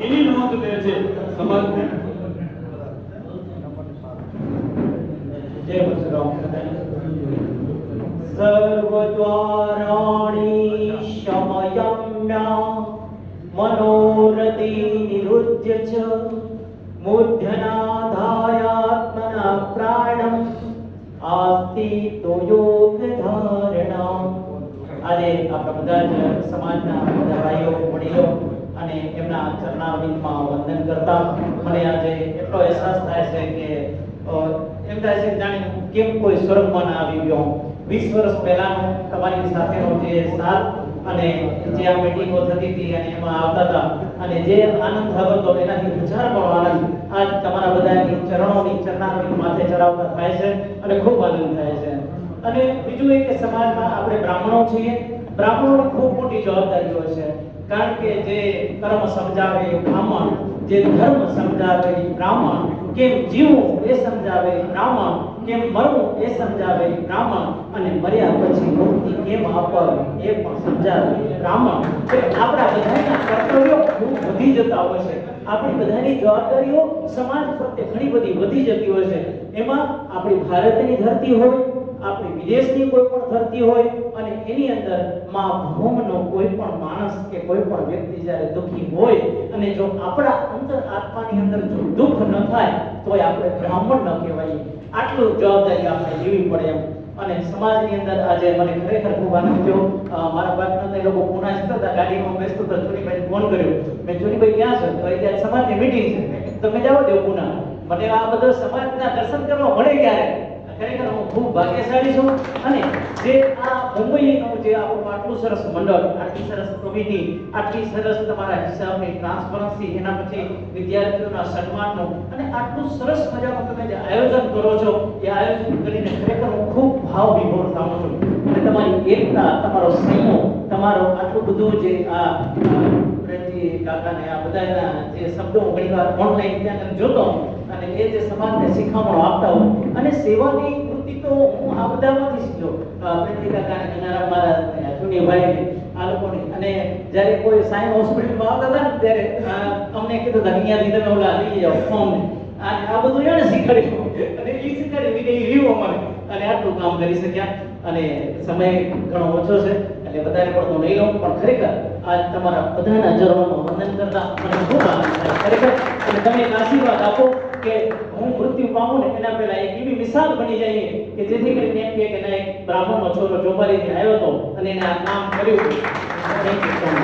એની નોંધ લે છે સમાજને. જય પરશુરામ. સર્વદ્વારાણી શમયમ્યા મનોરતિ નિરુદ્ય ચ મૂઢનાધાયાત્મના પ્રાણમ આસ્તિ તો યોગ ધારણા. આજે આપણા બધા જ સમાજના બધા ભાઈઓ વડીલો અને એમના ચરણારવિંદમાં વંદન કરતા મને આજે એટલો અહેસાસ થાય છે કે એમ થાય છે જાણે કેમ કોઈ સ્વર્ગમાં ના આવી ગયો. 20 વર્ષ પહેલાનો તમારી સાથેનો જે સાથ અને જે આ મીટિંગો થતી હતી અને એમાં આવતા હતા અને જે આનંદ થતો હતો એનાથી હજાર ગણો આનંદ આજ તમારા બધાની ચરણોની ચરણારવિંદ માથે ચડાવતા થાય છે અને ખૂબ આનંદ થાય છે. અને બીજું એ કે સમાજમાં આપણે બ્રાહ્મણો છીએ, બ્રાહ્મણોની ખૂબ મોટી જવાબદારીઓ છે. કારણ કે જે કર્મ સમજાવે એ બ્રાહ્મણ, જે ધર્મ સમજાવે એ બ્રાહ્મણ, કેમ જીવવું એ સમજાવે એ બ્રાહ્મણ, કેમ મરવું એ સમજાવે એ બ્રાહ્મણ, અને મર્યા પછી મુક્તિ કેમ આપવી એ પણ સમજાવે એ બ્રાહ્મણ. આપણા બધાના કર્તવ્યો ખૂબ વધી જતા હોય છે. આપણી બધાની જવાબદારીઓ સમાજ પ્રત્યે ઘણી બધી વધી જતી હોય છે. એમાં આપણી ભારતની ધરતી હોય, આપણી વિદેશની કોઈ પણ ધરતી હોય અને એની અંદર માં ભૂમનો કોઈ પણ માણસ કે કોઈ પણ વ્યક્તિ જ્યારે દુઃખી હોય અને જો આપણા અંતર આત્માની અંદર જો દુઃખ ન થાય તો આપણે બ્રાહ્મણ ન કહેવાય. આટલું જવાબદારી આપણે લેવી પડે એમ. અને સમાજની અંદર આજે મને ખરેખર ખૂબ આનંદ થયો. મારા બાપના લોકો પુના જતા હતા, ગાડીમાં બેસતો તો ચુનીભાઈ ફોન કર્યો. મેં ચુનીભાઈ ક્યાં છે? તો ત્યાં સમાજની મીટિંગ છે, તમે જાઓ દેવ પુના. મને આ બધા સમાજના દર્શન કરવા મળે ક્યારે? ખરેખર હું ખૂબ ભાગ્યશાળી છું. અને જે આ મુંબઈનું જે આપણું આટલું સરસ મંડળ, આટલી સરસ કમિટી, આટલી સરસ તમારા હિસાબની ટ્રાન્સપરન્સી, એના પછી વિદ્યાર્થીઓના સન્માનનું અને આટલું સરસ મજાનું તમે જે આયોજન કરો છો એ આયોજન કરીને ખરેખર હું ખૂબ ભાવ વિભોર થાઉં છું. અને તમારી એકતા, તમારો સંયમ, તમારો આટલું બધું જે આ પ્રેમજી કાકાને આ બધાના જે શબ્દો હું ઘણીવાર ઓનલાઈન ત્યાં જોતો અને એ જે સમાજને શીખામણો આપતા હોય અને સેવાની વૃત્તિ તો હું આ બધામાંથી શીખ્યો. પ્રેમજી કાકાને, ગંગારામ મહારાજ, ચુનીભાઈ, આ લોકોની. અને જ્યારે કોઈ સાયન્સ હોસ્પિટલમાં આવતા હતા ને ત્યારે અમને કીધું હતા અહીંયાથી તમે ઓલા લઈ જાઓ ફોર્મ અને આ બધું એને શીખવાડ્યું અને એ શીખવાડી વિનય રહ્યું અમારે અને આટલું કામ કરી શક્યા. અને સમય ઘણો ઓછો છે એટલે વધારે પડતો નહીં લઉં, પણ ખરેખર આજ તમારા બધાના ચરણોમાં વંદન કરતા મને ખૂબ આનંદ થાય ખરેખર. અને તમે એક આશીર્વાદ આપો કે હું મૃત્યુ પામું ને એના પહેલા એક એવી મિસાલ બની જઈએ કે જેથી કરીને એમ કે ના એક બ્રાહ્મણનો છોરો ચોપારીથી આવ્યો હતો અને એને આ કામ કર્યું. Thank you so much.